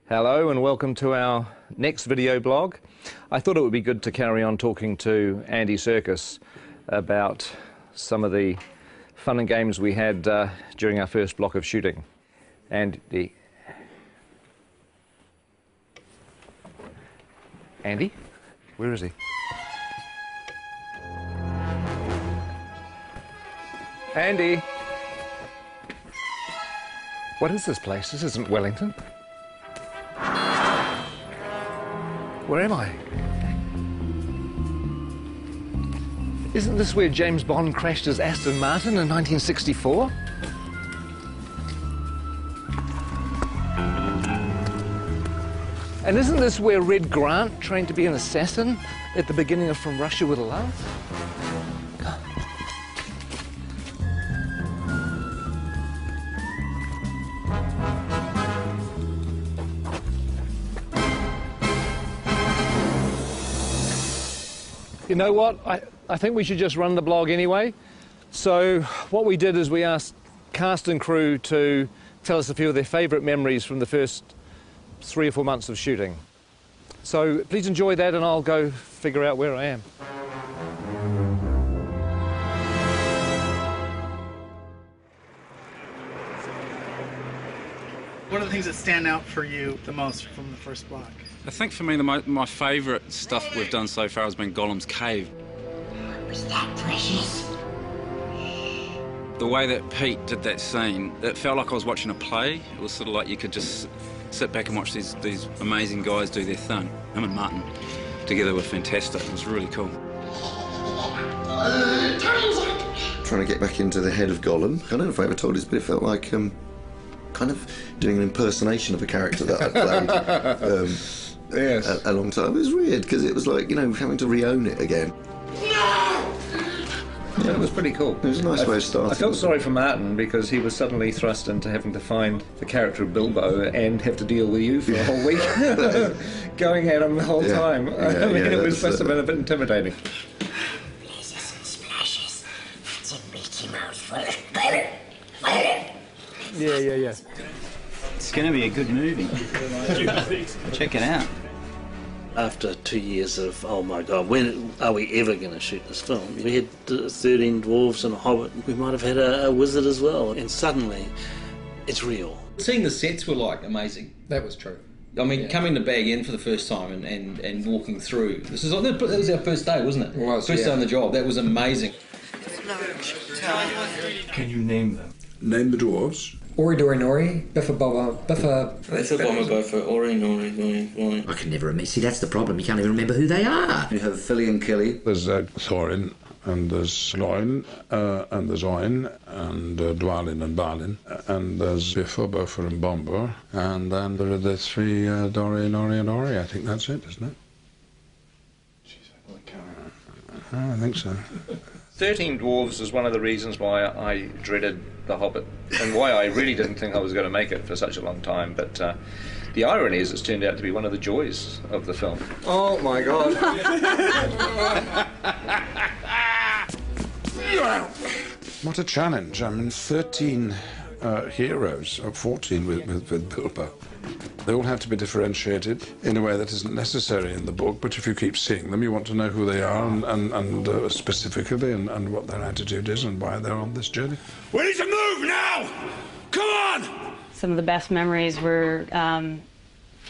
Hello and welcome to our next video blog. I thought it would be good to carry on talking to Andy Serkis about some of the fun and games we had during our first block of shooting. Andy? Where is he? Andy? What is this place? This isn't Wellington. Where am I? Isn't this where James Bond crashed his Aston Martin in 1964? And isn't this where Red Grant trained to be an assassin at the beginning of From Russia with Love? You know what? I think we should just run the blog anyway. So what we did is we asked cast and crew to tell us a few of their favourite memories from the first 3 or 4 months of shooting. So please enjoy that and I'll go figure out where I am. What are the things that stand out for you the most from the first block? I think for me, my favourite stuff we've done so far has been Gollum's cave. Was that precious? The way that Pete did that scene, it felt like I was watching a play. It was sort of like you could just sit back and watch these amazing guys do their thing. Him and Martin together were fantastic. It was really cool. Trying to get back into the head of Gollum. I don't know if I ever told this, but it felt like kind of doing an impersonation of a character that I'd played Yes. a long time. It was weird because it was like, you know, having to re-own it again. Yeah, it was pretty cool. It was a nice way of starting. I felt sorry for Martin because he was suddenly thrust into having to find the character of Bilbo and have to deal with you for a whole week, going at him the whole time. I mean, it was supposed to have been a bit intimidating. Splashes and splashes. That's a Mickey Mouse. Yeah. It's going to be a good movie. Check it out. After 2 years of, oh my God, when are we ever going to shoot this film? We had 13 dwarves and a hobbit. We might have had a wizard as well. And suddenly, it's real. Seeing the sets were like amazing. That was true. I mean, coming to Bag End for the first time and walking through. That was our first day, wasn't it? It was, First day on the job. That was amazing. Can you name them? Name the dwarves. Ori Dori Nori, Biffa Bobba, Biffa... Biffa Bobba Biffa, Ori Nori Nori. I can never remember. See, that's the problem. You can't even remember who they are. You have Philly and Killy. There's Thorin, and there's Gloin, and there's Oin, and Dwalin and Balin, and there's Biffa, Buffer and Bomber, and then there are the three Dori, Nori and Ori. I think that's it, isn't it? I think so. 13 Dwarves is one of the reasons why I dreaded The Hobbit and why I really didn't think I was going to make it for such a long time. But the irony is it's turned out to be one of the joys of the film. Oh my God. What a challenge. I mean, 13 heroes, or 14 with Bilbo. They all have to be differentiated in a way that isn't necessary in the book, but if you keep seeing them, you want to know who they are and specifically and what their attitude is and why they're on this journey. We need to move now! Come on! Some of the best memories were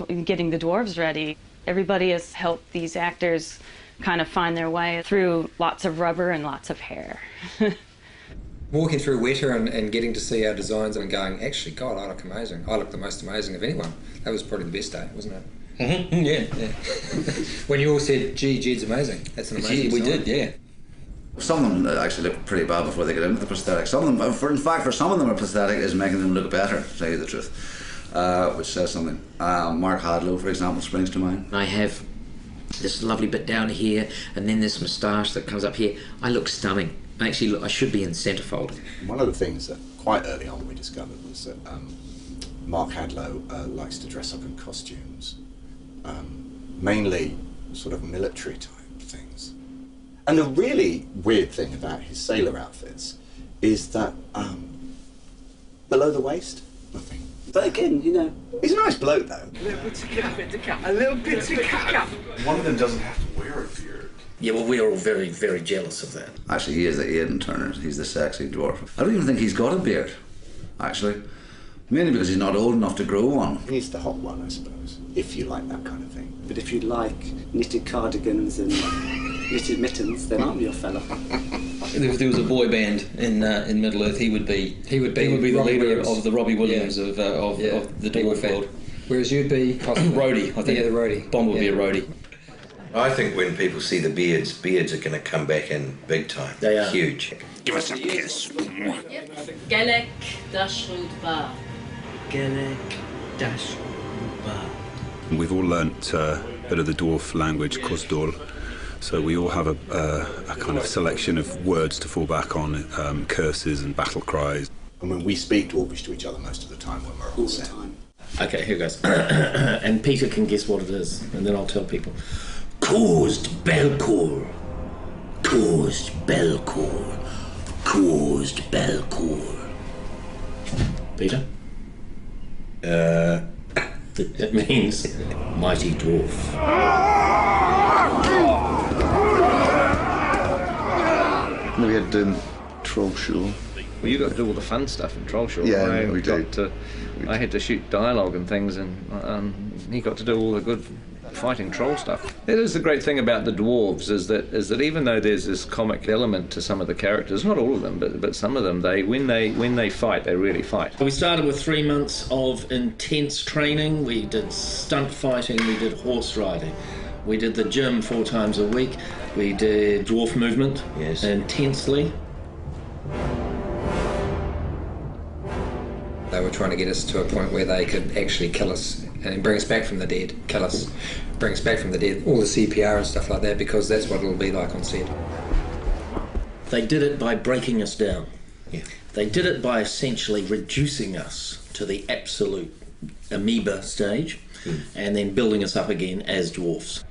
getting the dwarves ready. Everybody has helped these actors kind of find their way through lots of rubber and lots of hair. Walking through Weta and getting to see our designs and going, actually, God, I look amazing. I look the most amazing of anyone. That was probably the best day, wasn't it? Mm-hmm. Yeah. When you all said, gee, Jed's amazing. That's an amazing We design. did, yeah. Some of them actually looked pretty bad before they got into the prosthetic. Some of them, in fact, for some of them, a prosthetic is making them look better, to tell you the truth, which says something. Mark Hadlow, for example, springs to mind. I have this lovely bit down here, and then this moustache that comes up here. I look stunning. Actually, look, I should be in centrefold. One of the things that quite early on we discovered was that Mark Hadlow likes to dress up in costumes, mainly sort of military type things. And the really weird thing about his sailor outfits is that below the waist, nothing. But again, you know, he's a nice bloke though. A little bit of cap. A little bit of cap. One of them doesn't have to wear a beard. Yeah, well, we're all very, very jealous of that. Actually, he is the Aidan Turner. He's the sexy dwarf. I don't even think he's got a beard, actually. Mainly because he's not old enough to grow one. He's the hot one, I suppose, if you like that kind of thing. But if you like knitted cardigans and knitted mittens, then I'm your fella. If there was a boy band in Middle Earth, he would be the leader of the Robbie Williams of the dwarf world. Whereas you'd be roadie, I think. Yeah, the roadie. Bond would be a roadie. I think when people see the beards are going to come back in big time. They are. Huge. Give us a kiss. Gelek Dashud Ba. Gelek Dashud Ba. We've all learnt a bit of the dwarf language, Cosdor, so we all have a kind of selection of words to fall back on, curses and battle cries. And when we speak Dwarvish to each other most of the time when we're all set. Okay, here goes. And Peter can guess what it is, and then I'll tell people. Caused Belcour. Caused Belcour. Caused Belcour. Peter? That means mighty dwarf. We had Troll Show. Well, you got to do all the fun stuff in Troll Show. Yeah, we did. I had to shoot dialogue and things, and he got to do all the good fighting troll stuff. That is the great thing about the dwarves is that even though there's this comic element to some of the characters, not all of them, but some of them, when they fight, they really fight. We started with 3 months of intense training. We did stunt fighting, we did horse riding. We did the gym 4 times a week. We did dwarf movement intensely. They were trying to get us to a point where they could actually kill us and bring us back from the dead, kill us, bring us back from the dead, all the CPR and stuff like that, because that's what it'll be like on set. They did it by breaking us down. Yeah. They did it by essentially reducing us to the absolute amoeba stage and then building us up again as dwarfs.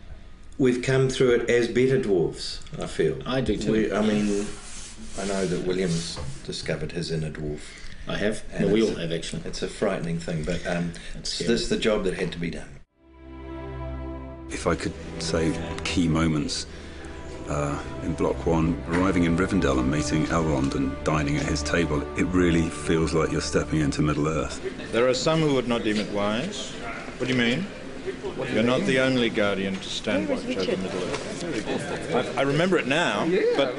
We've come through it as better dwarfs, I feel. I do too. I know that William's discovered his inner dwarf. I have. Well, we all have, actually. It's a frightening thing, but this is the job that had to be done. If I could say key moments in Block 1, arriving in Rivendell and meeting Elrond and dining at his table, it really feels like you're stepping into Middle-earth. There are some who would not deem it wise. What do you mean? You're not the only guardian to stand watch over Middle-earth. I remember it now, but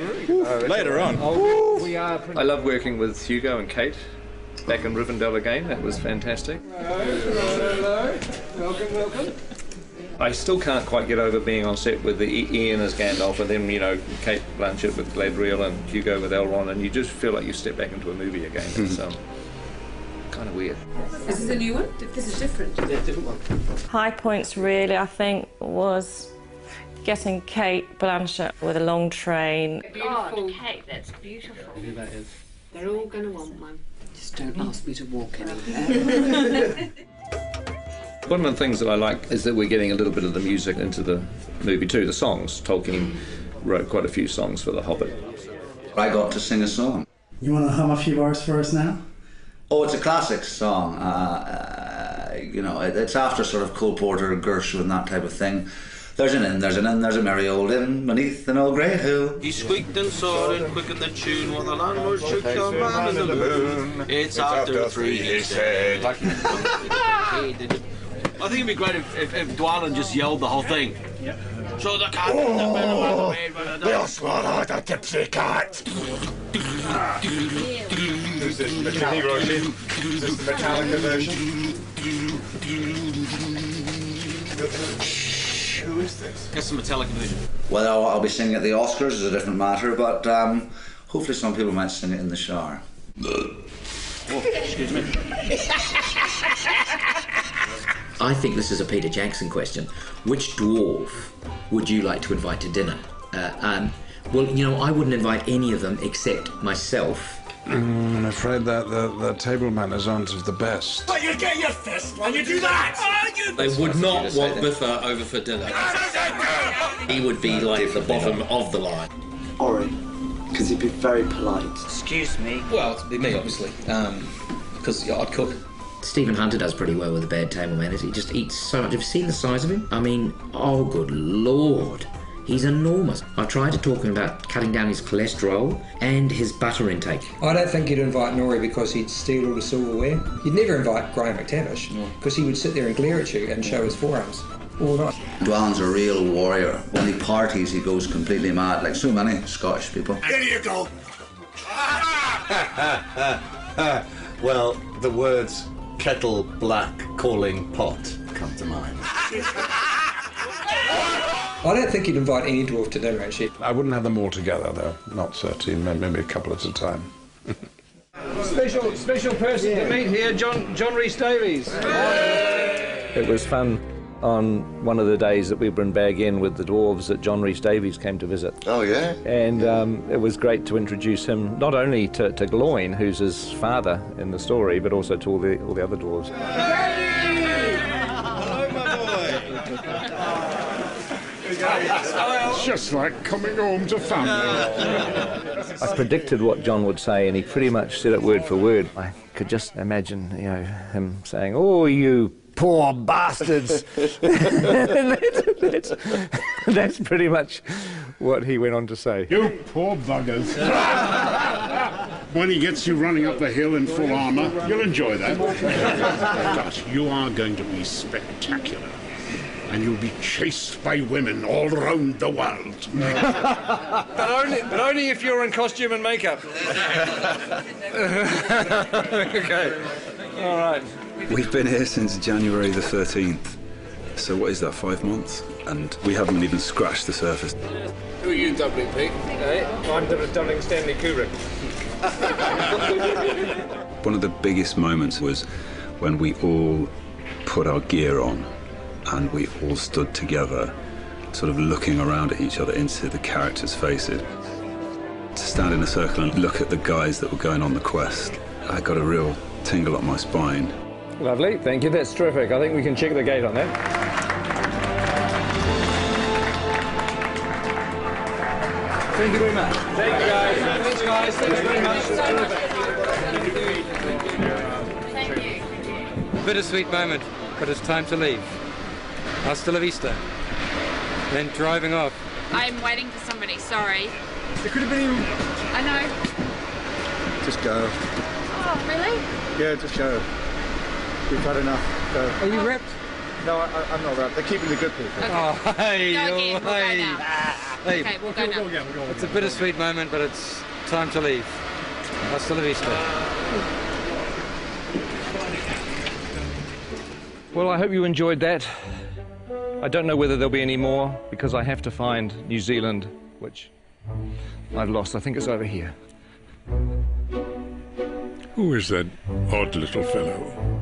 later on. I love working with Hugo and Kate back in Rivendell again. That was fantastic. Hello. Welcome. I still can't quite get over being on set with Ian as Gandalf and then, Kate Blanchett with Galadriel and Hugo with Elrond, and you just feel like you step back into a movie again. It's kind of weird. Is this a new one? This is different. Yeah, different one. High points really, I think, was getting Kate Blanchett with a long train. God, Kate, that's beautiful. That is. They're all going to want one. Just don't ask me to walk anywhere. One of the things that I like is that we're getting a little bit of the music into the movie too, the songs. Tolkien wrote quite a few songs for The Hobbit. I got to sing a song. You want to hum a few bars for us now? Oh, it's a classic song. It's after sort of Cole Porter, Gershwin, and that type of thing. There's an inn, there's a merry old inn beneath an old grey hill. He squeaked and soared and quickened the tune while the landlord shook your man in the moon. It's after 3, he said. I think it'd be great if Dwalin just yelled the whole thing. So the cat they'll swallow the tipsy cat. Is this the version? Is this the Metallica version? Who is this? That's the Metallica version. Well, I'll be singing at the Oscars is a different matter, but hopefully some people might sing it in the shower. Excuse me. I think this is a Peter Jackson question. Which dwarf would you like to invite to dinner? Well, I wouldn't invite any of them except myself. I'm afraid that the table manners aren't of the best. But you get your fist when you do that! They would not want Biffa over for dinner. He would be like the bottom of the line. Ori, because he'd be very polite. Excuse me. Well, it'd be me, obviously, because I'd cook. Stephen Hunter does pretty well with the bad table manners. He just eats so much. Have you seen the size of him? I mean, oh good lord. He's enormous. I tried to talk him about cutting down his cholesterol and his butter intake. I don't think you'd invite Norrie because he'd steal all the silverware. You'd never invite Graham McTavish because he would sit there and glare at you and show his forearms all night. Dwallin's a real warrior. When he parties, he goes completely mad, like so many Scottish people. Here you go. Well, the words kettle black calling pot come to mind. I don't think you'd invite any dwarf to dinner, actually. I wouldn't have them all together, though. Not 13, maybe a couple at a time. Special person to meet here, John Rhys Davies. It was fun on one of the days that we were in Bag End with the dwarves that John Rhys Davies came to visit. Oh, yeah? And it was great to introduce him not only to Gloin, who's his father in the story, but also to all the other dwarves. It's just like coming home to family. I predicted what John would say, and he pretty much said it word for word. I could just imagine, you know, him saying, "Oh, you poor bastards." that's pretty much what he went on to say. You poor buggers. When he gets you running up the hill in full armour, you'll enjoy that. But you are going to be spectacular. And you'll be chased by women all around the world. but only if you're in costume and makeup. Okay. All right. We've been here since January the 13th. So what is that, 5 months? And we haven't even scratched the surface. Who are you doubling, Pete? I'm doubling Stanley Kubrick. One of the biggest moments was when we all put our gear on and we all stood together, sort of looking around at each other into the characters' faces. To stand in a circle and look at the guys that were going on the quest, I got a real tingle up my spine. Lovely, thank you, that's terrific. I think we can check the gate on that. Thank you very much. Thank you, guys. Thanks, guys. Thanks very much. Thank you. Bittersweet moment, but it's time to leave. Hasta la vista. Then driving off. I'm waiting for somebody, sorry. It could have been you. I know. Just go. Oh, really? Yeah, just go. We've had enough. Go. Are you wrapped? No, I'm not wrapped. They're keeping the good people. Okay. Oh, hey, Go again, we'll go now. Hey. Okay, we'll go now. It's a bittersweet moment, but it's time to leave. Hasta la vista. Well, I hope you enjoyed that. I don't know whether there'll be any more, because I have to find New Zealand, which I've lost. I think it's over here. Who is that odd little fellow?